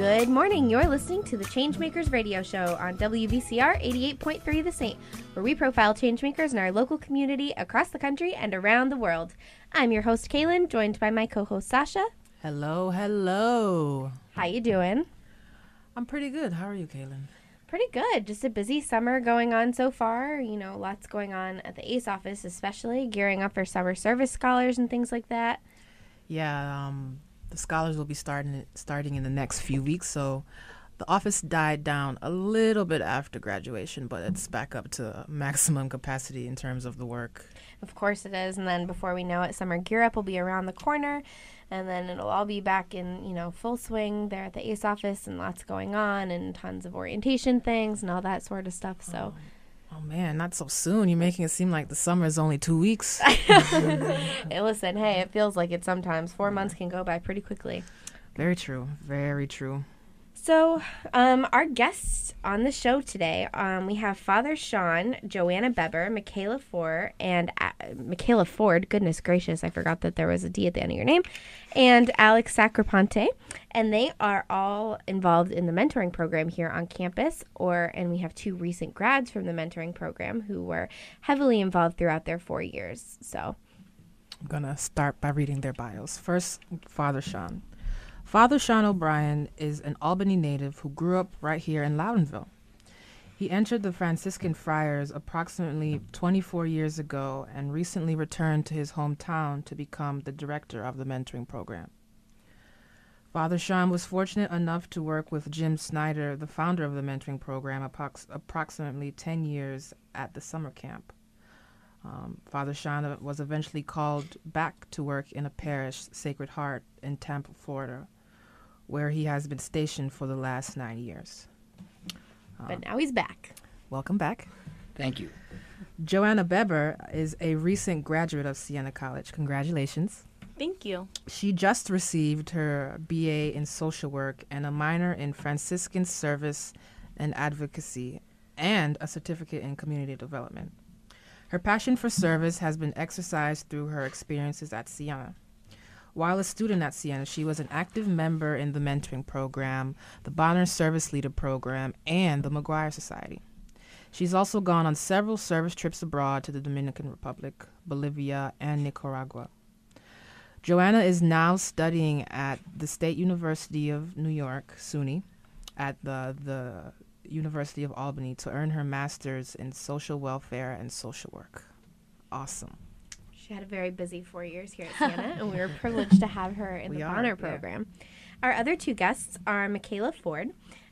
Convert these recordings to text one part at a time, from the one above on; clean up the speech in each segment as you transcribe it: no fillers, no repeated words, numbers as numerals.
Good morning. You're listening to the Changemakers radio show on WVCR 88.3 The Saint, where we profile changemakers in our local community across the country and around the world. I'm your host, Caylin, joined by my co-host, Sasha. Hello, hello. How you doing? I'm pretty good. How are you, Caylin? Pretty good. Just a busy summer going on so far. You know, lots going on at the ACE office, especially gearing up for summer service scholars and things like that. Yeah, the scholars will be starting in the next few weeks, so the office died down a little bit after graduation, but it's back up to maximum capacity in terms of the work. Of course it is, and then before we know it, summer gear up will be around the corner, and then it'll all be back in, full swing there at the ACE office, and lots going on, and tons of orientation things and all that sort of stuff, so... Oh, man, not so soon. You're making it seem like the summer is only 2 weeks. Hey, listen, it feels like it sometimes. 4 months can go by pretty quickly. Very true. Very true. So, our guests on the show today, we have Father Sean, Joanna Beber, Michaela Ford, goodness gracious, I forgot that there was a D at the end of your name, and Alex Sacripante, and they are all involved in the mentoring program here on campus, and we have 2 recent grads from the mentoring program who were heavily involved throughout their 4 years, so. I'm going to start by reading their bios. First, Father Sean. Father Sean O'Brien is an Albany native who grew up right here in Loudonville. He entered the Franciscan Friars approximately 24 years ago and recently returned to his hometown to become the director of the mentoring program. Father Sean was fortunate enough to work with Jim Snyder, the founder of the mentoring program, approximately 10 years at the summer camp. Father Sean was eventually called back to work in a parish, Sacred Heart, in Tampa, Florida, where he has been stationed for the last 9 years. But now he's back. Welcome back. Thank you. Joanna Beber is a recent graduate of Siena College. Congratulations. Thank you. She just received her BA in social work and a minor in Franciscan service and advocacy and a certificate in community development. Her passion for service has been exercised through her experiences at Siena. While a student at Siena, she was an active member in the mentoring program, the Bonner Service Leader Program, and the McGuire Society. She's also gone on several service trips abroad to the Dominican Republic, Bolivia, and Nicaragua. Joanna is now studying at the State University of New York, SUNY, at the University of Albany to earn her master's in social welfare and social work. Awesome. She had a very busy 4 years here at Siena, and we were privileged to have her in the Bonner program. Our other 2 guests are Michaela Ford.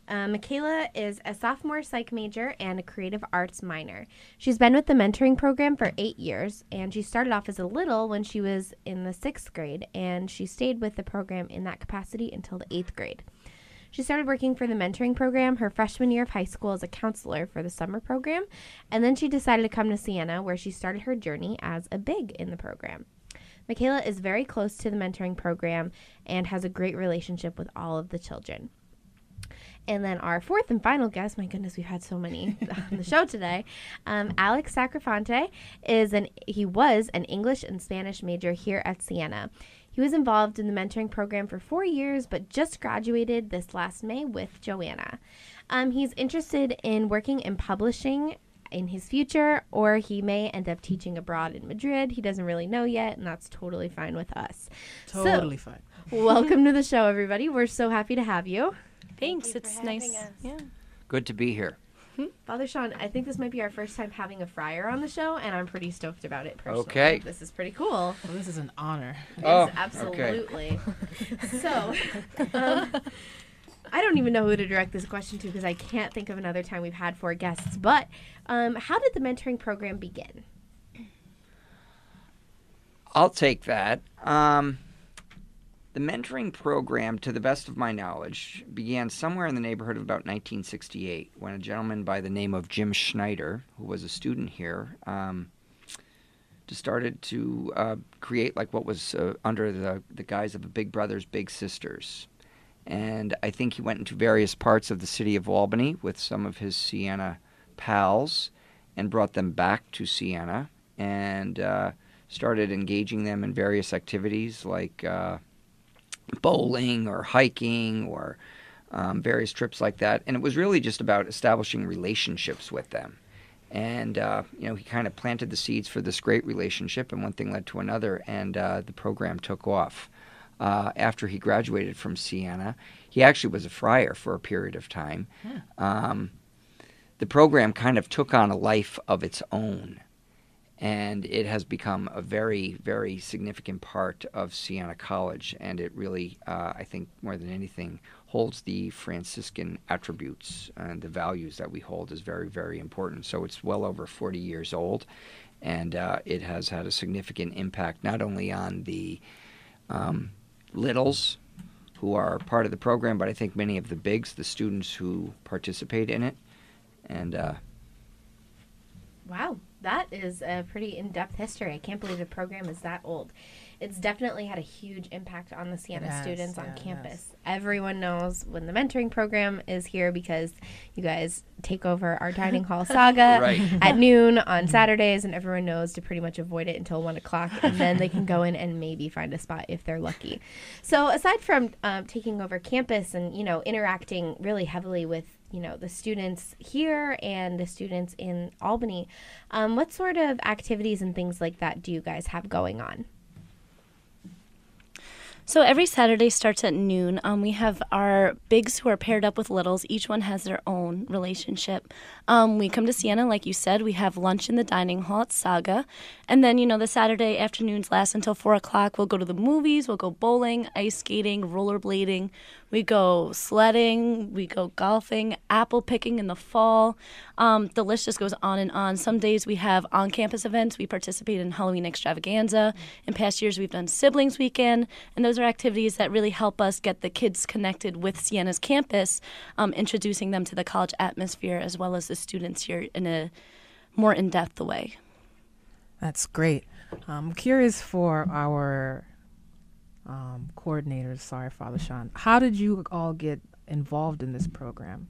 Michaela is a sophomore psych major and a creative arts minor. She's been with the mentoring program for 8 years, and she started off as a little when she was in the 6th grade, and she stayed with the program in that capacity until the 8th grade. She started working for the mentoring program her freshman year of high school as a counselor for the summer program, and then she decided to come to Siena, where she started her journey as a big in the program. Michaela is very close to the mentoring program and has a great relationship with all of the children. And then our 4th and final guest, my goodness, we've had so many on the show today, Alex Sacripante he was an English and Spanish major here at Siena. He was involved in the mentoring program for 4 years, but just graduated this last May with Joanna. He's interested in working in publishing in his future, or he may end up teaching abroad in Madrid. He doesn't really know yet, and that's totally fine with us. Totally fine. Welcome to the show, everybody. We're so happy to have you. Thanks. It's nice. Yeah. Good to be here. Father Sean, I think this might be our first time having a friar on the show, and I'm pretty stoked about it personally. Okay. This is pretty cool. Well, this is an honor. Yes, absolutely. Okay. So, I don't even know who to direct this question to because I can't think of another time we've had 4 guests, but how did the mentoring program begin? I'll take that. The mentoring program, to the best of my knowledge, began somewhere in the neighborhood of about 1968 when a gentleman by the name of Jim Schneider, who was a student here, started to create like what was under the guise of a Big Brothers, Big Sisters. And I think he went into various parts of the city of Albany with some of his Siena pals and brought them back to Siena and started engaging them in various activities like bowling or hiking or various trips like that. And it was really just about establishing relationships with them. And, he kind of planted the seeds for this great relationship, and one thing led to another, and the program took off. After he graduated from Siena, he actually was a friar for a period of time. The program kind of took on a life of its own, and it has become a very, very significant part of Siena College, and it really, I think, more than anything, holds the Franciscan attributes and the values that we hold is very, very important. So it's well over 40 years old, and it has had a significant impact not only on the littles who are part of the program, but I think many of the bigs, the students who participate in it. And wow, that is a pretty in-depth history. I can't believe the program is that old. It's definitely had a huge impact on the Siena students on campus. Everyone knows when the mentoring program is here because you guys take over our dining hall saga at noon on Saturdays, and everyone knows to pretty much avoid it until 1 o'clock, and then they can go in and maybe find a spot if they're lucky. So aside from taking over campus and, interacting really heavily with the students here and the students in Albany, what sort of activities and things like that do you guys have going on? So every Saturday starts at noon. We have our bigs who are paired up with littles. Each one has their own relationship. We come to Siena, like you said. We have lunch in the dining hall at Saga. And then, the Saturday afternoons last until 4 o'clock. We'll go to the movies. We'll go bowling, ice skating, rollerblading. We go sledding. We go golfing, apple picking in the fall. The list just goes on and on. Some days we have on-campus events. We participate in Halloween extravaganza. In past years, we've done siblings weekend. And those are activities that really help us get the kids connected with Siena's campus, introducing them to the college atmosphere as well as the students here in a more in-depth way. That's great. I'm curious for our coordinators, Father Sean, how did you all get involved in this program?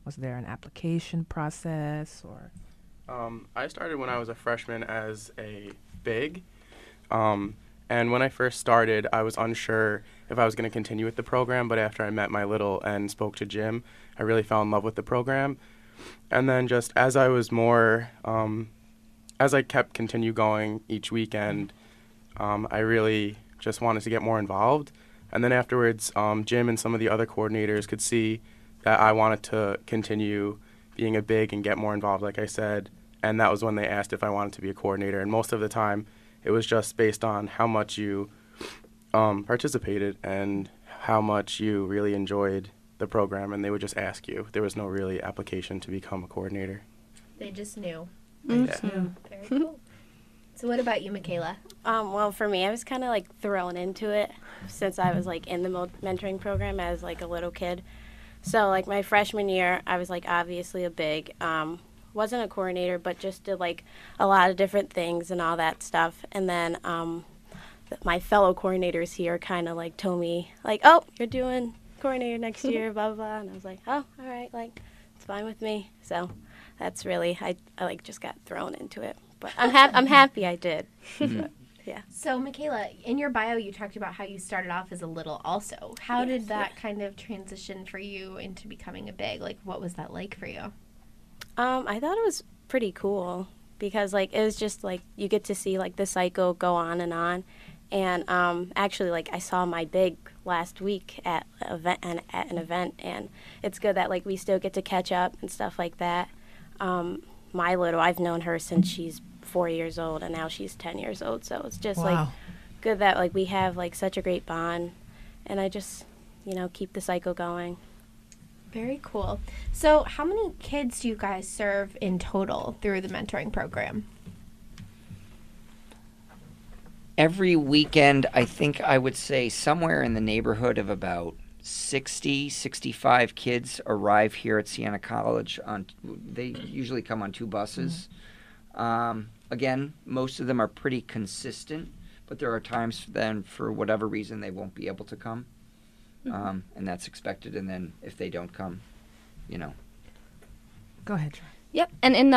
Was there an application process or? I started when I was a freshman as a big. And when I first started, I was unsure if I was going to continue with the program, but after I met my little and spoke to Jim, I really fell in love with the program. And then just as I was more, as I kept continue going each weekend, I really just wanted to get more involved. And then afterwards, Jim and some of the other coordinators could see that I wanted to continue being a big and get more involved, like I said. And that was when they asked if I wanted to be a coordinator. And most of the time, it was just based on how much you participated and how much you really enjoyed the program, and they would just ask you. There was no really application to become a coordinator. They just knew. Mm-hmm. Very cool. So what about you, Michaela? Well, for me, I was kind of thrown into it since I was in the mentoring program as a little kid. So my freshman year, I was obviously a big. Wasn't a coordinator, but just did a lot of different things and all that stuff. And then my fellow coordinators here kind of told me oh, you're doing coordinator next year, blah, blah, blah. And I was oh, all right, it's fine with me. So that's really, I just got thrown into it. But I'm happy I did. Yeah. So Michaela, in your bio, you talked about how you started off as a little also. How did that kind of transition for you into becoming a big? What was that like for you? I thought it was pretty cool because it was just you get to see the cycle go on. And actually I saw my big last week at an event, and it's good that we still get to catch up and stuff like that. My little, I've known her since she's 4 years old, and now she's 10 years old, so it's just good that we have such a great bond, and I just keep the cycle going. Very cool. So how many kids do you guys serve in total through the mentoring program? Every weekend, I think I would say somewhere in the neighborhood of about 60, 65 kids arrive here at Siena College. They usually come on 2 buses. Again, most of them are pretty consistent, but there are times then, for whatever reason, they won't be able to come. And that's expected. And then if they don't come, Go ahead, John. Yep. And in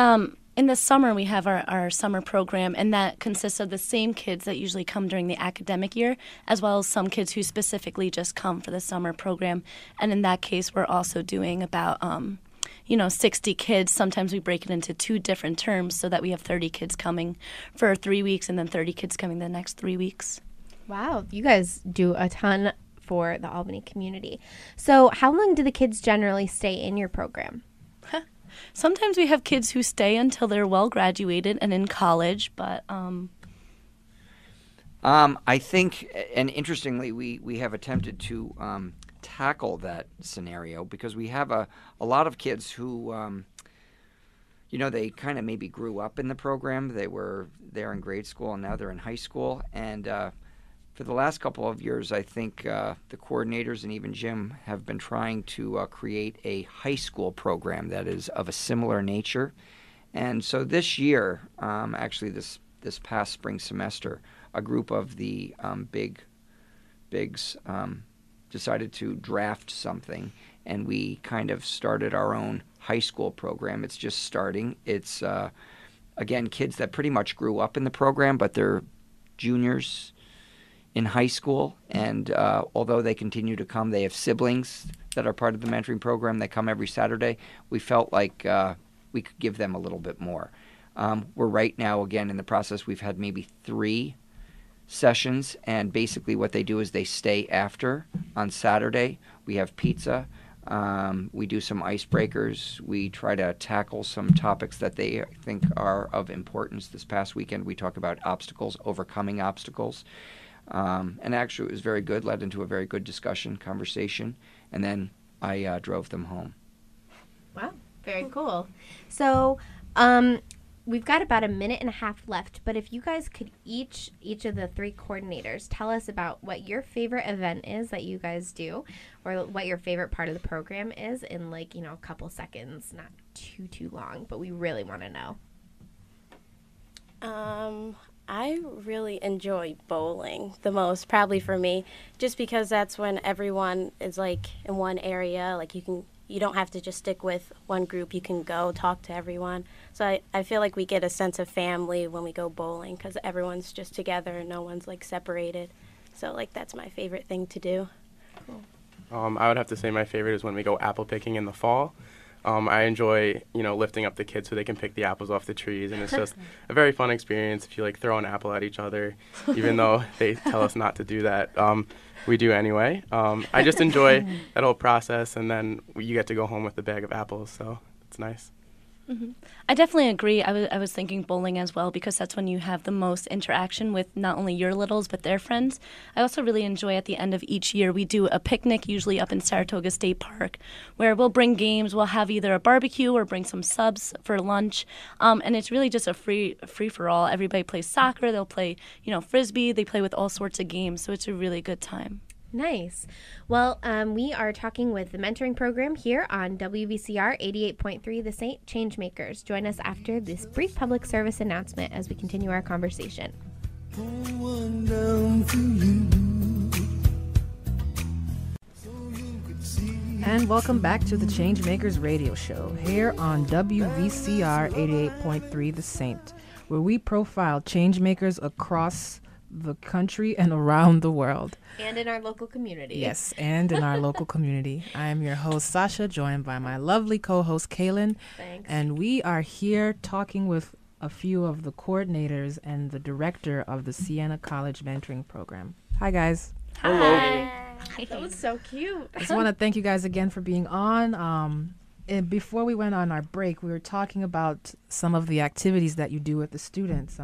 In the summer, we have our summer program, and that consists of the same kids that usually come during the academic year, as well as some kids who specifically just come for the summer program. And in that case, we're also doing about 60 kids. Sometimes we break it into 2 different terms so that we have 30 kids coming for 3 weeks and then 30 kids coming the next 3 weeks. Wow, you guys do a ton for the Albany community. So how long do the kids generally stay in your program? Sometimes we have kids who stay until they're well graduated and in college, but I think, and interestingly, we have attempted to tackle that scenario because we have a lot of kids who, they kind of maybe grew up in the program. They were there in grade school and now they're in high school. And for the last couple of years, I think the coordinators and even Jim have been trying to create a high school program that is of a similar nature. And so this year, actually this past spring semester, a group of the bigs decided to draft something, and we kind of started our own high school program. It's just starting. It's, again, kids that pretty much grew up in the program, but they're juniors in high school, and although they continue to come, they have siblings that are part of the mentoring program. They come every Saturday. We felt like we could give them a little bit more. We're right now, again, in the process. We've had maybe 3 sessions, and basically what they do is they stay after on Saturday. We have pizza. We do some icebreakers. We try to tackle some topics that they think are of importance. This past weekend, we talked about obstacles, overcoming obstacles. And actually, it was very good, led into a very good discussion, conversation, and then I drove them home. Wow, very cool. So we've got about a minute and a half left, but if you guys could each of the 3 coordinators tell us about what your favorite event is that you guys do, or what your favorite part of the program is in a couple seconds, not too long, but we really want to know. I really enjoy bowling the most, probably for me, just because that's when everyone is in one area. You don't have to just stick with one group. You can go talk to everyone. So I feel like we get a sense of family when we go bowling because everyone's just together and no one's separated. So that's my favorite thing to do. Cool. I would have to say my favorite is when we go apple picking in the fall. I enjoy, lifting up the kids so they can pick the apples off the trees, and it's just a very fun experience if you throw an apple at each other, even though they tell us not to do that. We do anyway. I just enjoy that whole process, and then you get to go home with a bag of apples, so it's nice. Mm-hmm. I definitely agree. I was thinking bowling as well because that's when you have the most interaction with not only your littles but their friends. I also really enjoy at the end of each year we do a picnic, usually up in Saratoga State Park, where we'll bring games. We'll have either a barbecue or bring some subs for lunch, and it's really just a free for all. Everybody plays soccer. They'll play frisbee. They play with all sorts of games, so it's a really good time. Nice. Well, we are talking with the mentoring program here on WVCR 88.3 The Saint Changemakers. Join us after this brief public service announcement as we continue our conversation. And welcome back to the Changemakers radio show here on WVCR 88.3 The Saint, where we profile changemakers across the country and around the world. And in our local community. Yes, and in our local community. I am your host, Sasha, joined by my lovely co-host, Caylin. Thanks. And we are here talking with a few of the coordinators and the director of the Siena College Mentoring Program. Hi, guys. Hi. That was so cute. I just want to thank you guys again for being on. And before we went on our break, we were talking about some of the activities that you do with the students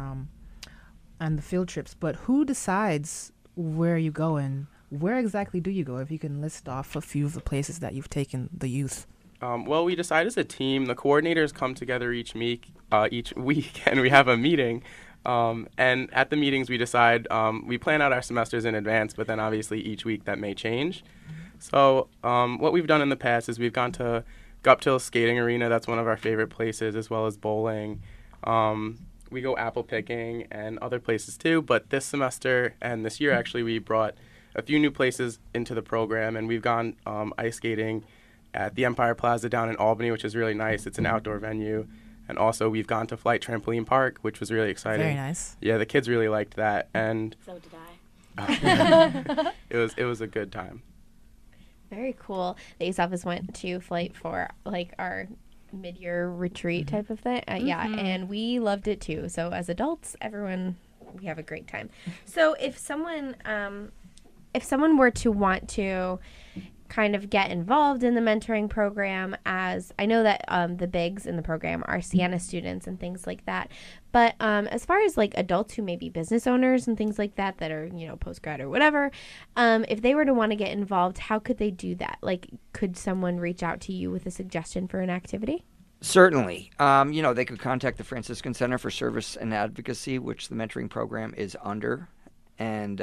and the field trips. But who decides where you go and where exactly do you go? If you can list off a few of the places that you've taken the youth. Well, we decide as a team. The coordinators come together each week, and we have a meeting. And at the meetings, we decide, we plan out our semesters in advance, but then obviously each week that may change. So what we've done in the past is we've gone to Guptill Skating Arena. That's one of our favorite places, as well as bowling. We go apple picking and other places too, but this semester and this year actually we brought a few new places into the program, and we've gone ice skating at the Empire Plaza down in Albany, which is really nice. It's an outdoor venue, And also, we've gone to Flight Trampoline Park, which was really exciting. Very nice. Yeah, the kids really liked that, and So did I. it was a good time. Very cool. The Ace Office went to Flight for like our mid-year retreat type of thing. Yeah, and we loved it too. So as adults, we have a great time. So if someone were to want to kind of get involved in the mentoring program, as I know that the bigs in the program are Siena students and things like that, but as far as like adults who may be business owners and things like that are, you know, post-grad or whatever, if they were to want to get involved, how could they do that? Like, could someone reach out to you with a suggestion for an activity? Certainly. You know, they could contact the Franciscan Center for Service and Advocacy, which the mentoring program is under, and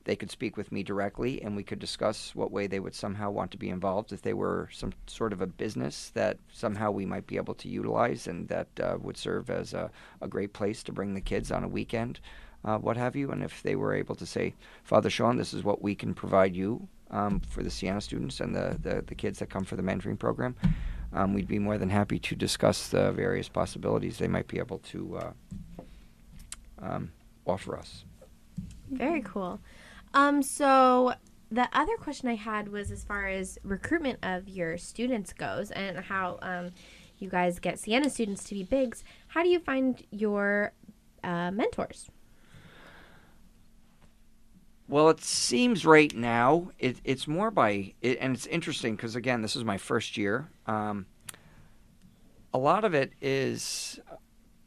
they could speak with me directly, and we could discuss what way they would somehow want to be involved. If they were some sort of a business that somehow we might be able to utilize and that would serve as a great place to bring the kids on a weekend, what have you. And if they were able to say, Father Sean, this is what we can provide you for the Siena students and the kids that come for the mentoring program, we'd be more than happy to discuss the various possibilities they might be able to offer us. Very cool. So the other question I had was as far as recruitment of your students goes and how you guys get Siena students to be bigs. How do you find your mentors? Well, it seems right now it's more by and it's interesting because, again, this is my first year. A lot of it is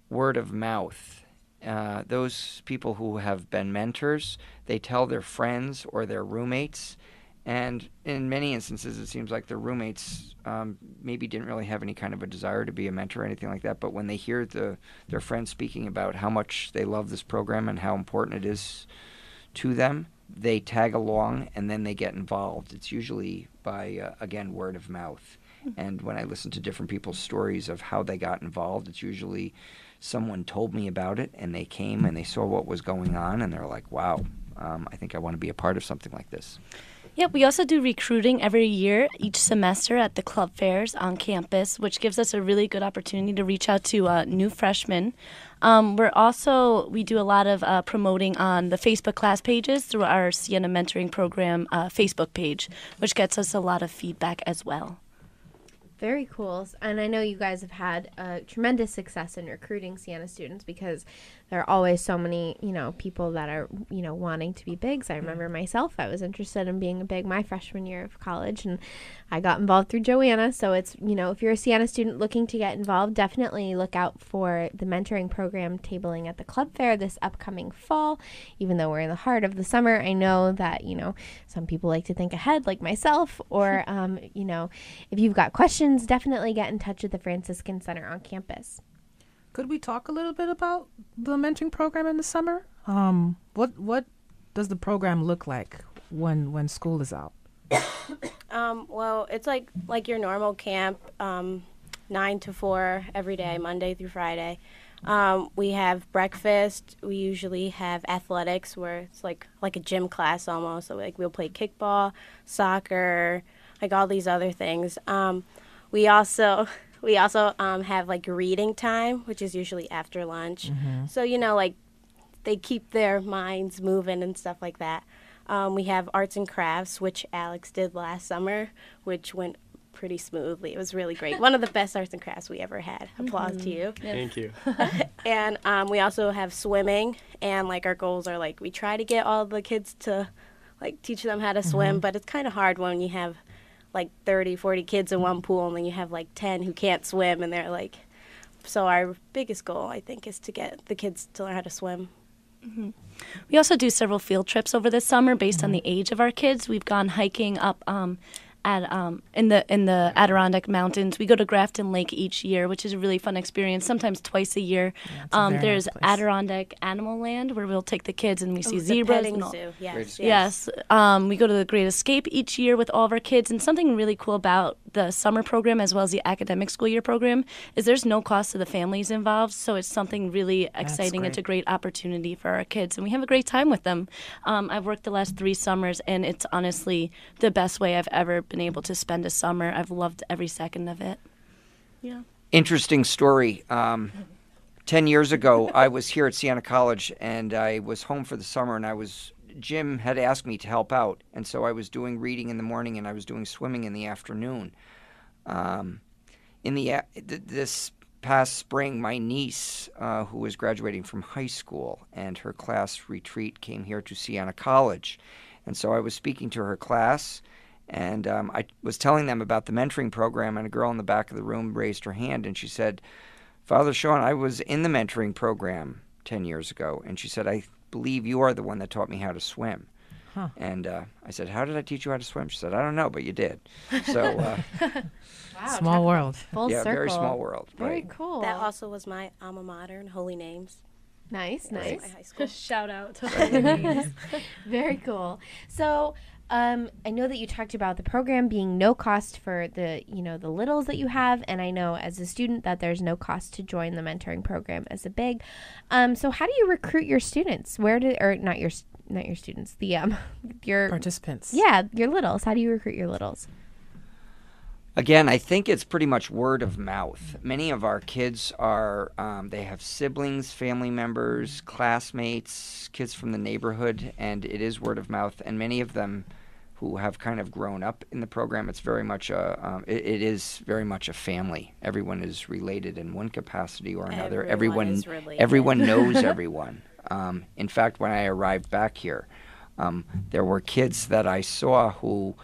word of mouth. Those people who have been mentors, they tell their friends or their roommates, and in many instances it seems like their roommates maybe didn't really have any kind of a desire to be a mentor or anything like that, but when they hear their friends speaking about how much they love this program and how important it is to them, they tag along and then they get involved. It's usually by, again, word of mouth. And when I listen to different people's stories of how they got involved, it's usually someone told me about it and they came and they saw what was going on and they're like, wow, I think I want to be a part of something like this. Yeah, we also do recruiting every year, each semester at the club fairs on campus, which gives us a really good opportunity to reach out to new freshmen. We do a lot of promoting on the Facebook class pages through our Siena Mentoring Program Facebook page, which gets us a lot of feedback as well. Very cool. And I know you guys have had tremendous success in recruiting Siena students because there are always so many, people that are, wanting to be bigs. I remember myself, I was interested in being a big my freshman year of college, and I got involved through Joanna. So it's, if you're a Siena student looking to get involved, definitely look out for the mentoring program tabling at the club fair this upcoming fall. Even though we're in the heart of the summer, I know that, some people like to think ahead like myself, or, if you've got questions, definitely get in touch with the Franciscan Center on campus. Could we talk a little bit about the mentoring program in the summer? What does the program look like when school is out? Well, it's like your normal camp, 9 to 4 every day, Monday through Friday. We have breakfast. We usually have athletics where it's like a gym class almost. So we'll play kickball, soccer, all these other things. We also have reading time, which is usually after lunch. Mm-hmm. So, they keep their minds moving and stuff like that. We have arts and crafts, which Alex did last summer, which went pretty smoothly. It was really great. One of the best arts and crafts we ever had. Applause to you. Thank you. And we also have swimming, and our goals are we try to get all the kids to teach them how to swim, but it's kind of hard when you have 30, 40 kids in one pool, and then you have 10 who can't swim, and they're so our biggest goal, I think, is to get the kids to learn how to swim. Mm-hmm. We also do several field trips over the summer based on the age of our kids. We've gone hiking up in the Adirondack Mountains. We go to Grafton Lake each year, which is a really fun experience, sometimes twice a year. Yeah, there's nice Adirondack Animal Land where we'll take the kids and we see the zebras. petting And all. zoo. Yes. Yes. We go to the Great Escape each year with all of our kids. And something really cool about the summer program as well as the academic school year program is there's no cost to the families involved. So it's something really exciting. It's a great opportunity for our kids. And we have a great time with them. I've worked the last 3 summers, and it's honestly the best way I've ever been able to spend a summer. I've loved every second of it. Yeah. Interesting story. 10 years ago, I was here at Siena College, and I was home for the summer, and Jim had asked me to help out, and so I was doing reading in the morning, and I was doing swimming in the afternoon. This past spring, my niece, who was graduating from high school, and her class retreat came here to Siena College, and so I was speaking to her class, and I was telling them about the mentoring program, and a girl in the back of the room raised her hand, and she said, "Father Sean, I was in the mentoring program 10 years ago." And she said, "I believe you are the one that taught me how to swim." Huh. And I said, "How did I teach you how to swim?" She said, "I don't know, but you did." So, wow, small world. Full yeah, circle. Very small world. Very right. cool. That also was my alma mater in Holy Names. Nice. My high school. Shout out to Holy Names. Very cool. So, I know that you talked about the program being no cost for the littles that you have, and I know as a student that there's no cost to join the mentoring program as a big. So how do you recruit your students? Not your students, your participants. Yeah, your littles. How do you recruit your littles? Again, I think it's pretty much word of mouth. Many of our kids they have siblings, family members, classmates, kids from the neighborhood, and it is word of mouth. And many of them who have kind of grown up in the program, it's very much it is very much a family. Everyone is related in one capacity or another. Everyone is related. Everyone knows everyone. In fact, when I arrived back here, there were kids that I saw who,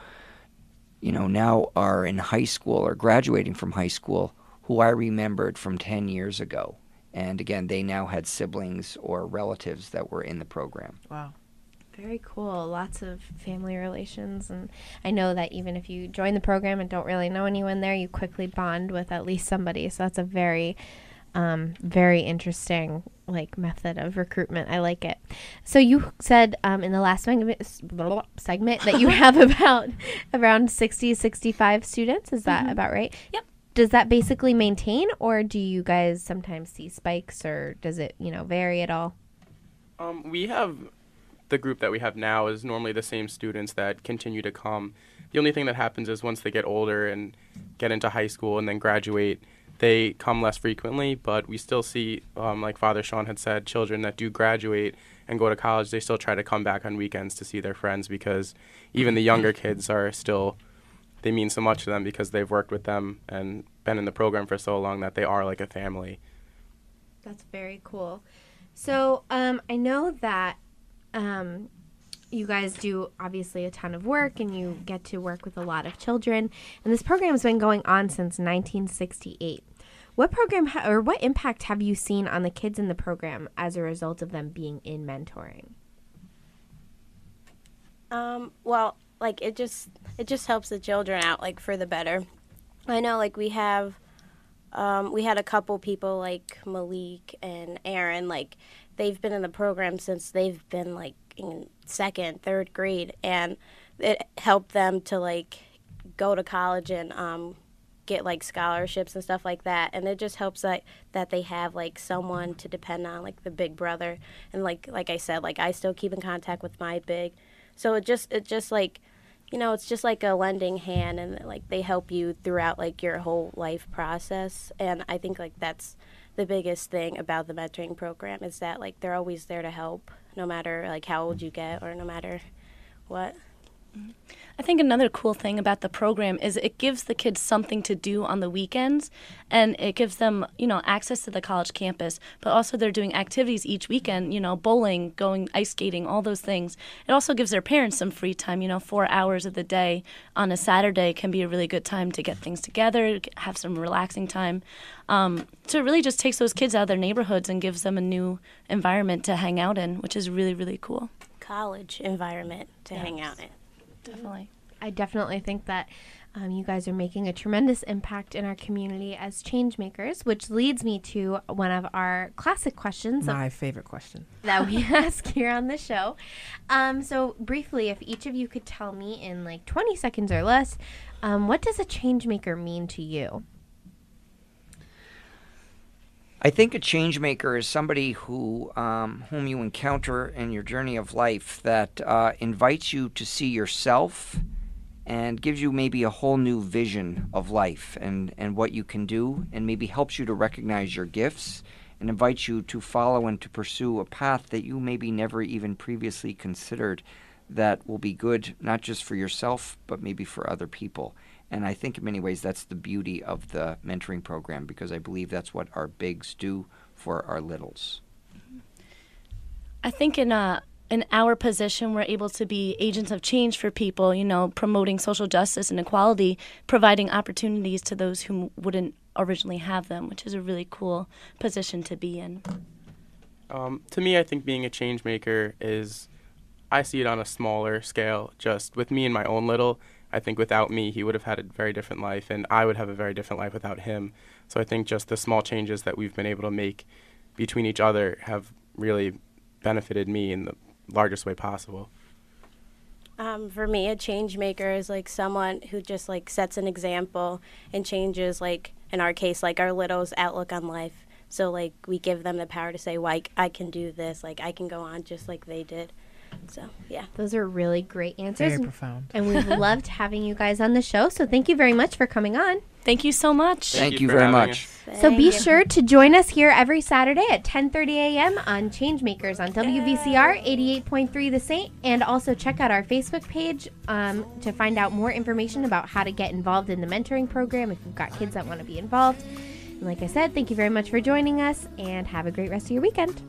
now are in high school or graduating from high school, who I remembered from 10 years ago. And again, they now had siblings or relatives that were in the program. Wow. Very cool. Lots of family relations. And I know that even if you join the program and don't really know anyone there, you quickly bond with at least somebody. So that's a very, very interesting method of recruitment. I like it. So you said in the last segment that you have about around 65 students. Is that about right? Yep. Does that basically maintain, or do you guys sometimes see spikes, or does it vary at all? We have the group that we have now is normally the same students that continue to come. The only thing that happens is once they get older and get into high school and then graduate, they come less frequently, but we still see, like Father Sean had said, children that do graduate and go to college, they still try to come back on weekends to see their friends, because even the younger kids they mean so much to them because they've worked with them and been in the program for so long that they are like a family. That's very cool. So I know that you guys do obviously a ton of work, and you get to work with a lot of children. And this program has been going on since 1968. What program what impact have you seen on the kids in the program as a result of them being in mentoring? Well, it just helps the children out for the better. I know we had a couple people like Malik and Aaron, they've been in the program since they've been in second, third grade, and it helped them to go to college and get scholarships and stuff like that. And it just helps that they have someone to depend on, the big brother. And like I said, I still keep in contact with my big, so it just it's just a lending hand, and they help you throughout your whole life process. And I think that's the biggest thing about the mentoring program, is that they're always there to help, no matter how old you get or no matter what. I think another cool thing about the program is it gives the kids something to do on the weekends, and it gives them, access to the college campus, but also they're doing activities each weekend, bowling, going ice skating, all those things. It also gives their parents some free time, 4 hours of the day on a Saturday can be a really good time to get things together, have some relaxing time. So it really just takes those kids out of their neighborhoods and gives them a new environment to hang out in, which is really, really cool. College environment to hang out in. Definitely. I definitely think that you guys are making a tremendous impact in our community as changemakers, which leads me to one of our classic questions. My favorite question. That we ask here on the show. So briefly, if each of you could tell me in 20 seconds or less, what does a changemaker mean to you? I think a changemaker is somebody whom you encounter in your journey of life that invites you to see yourself and gives you maybe a whole new vision of life and what you can do, and maybe helps you to recognize your gifts and invites you to follow and to pursue a path that you maybe never even previously considered that will be good not just for yourself but maybe for other people. And I think in many ways that's the beauty of the mentoring program, because I believe that's what our bigs do for our littles. I think in our position, we're able to be agents of change for people, promoting social justice and equality, providing opportunities to those who wouldn't originally have them, which is a really cool position to be in. To me, I think being a change maker I see it on a smaller scale. Just with me and my own little, I think without me, he would have had a very different life, and I would have a very different life without him. So I think just the small changes that we've been able to make between each other have really benefited me in the largest way possible. For me, a change maker is like someone who just like sets an example and changes, like in our case, like our littles' outlook on life. So like we give them the power to say, like, I can do this, like I can go on just like they did. So yeah, those are really great answers. Very profound. And we've loved having you guys on the show. So thank you very much for coming on. Thank you so much. Thank you very much. So be sure to join us here every Saturday at 10:30 a.m. on Changemakers on WVCR 88.3 The Saint, and also check out our Facebook page to find out more information about how to get involved in the mentoring program if you've got kids that want to be involved. And like I said, thank you very much for joining us, and have a great rest of your weekend.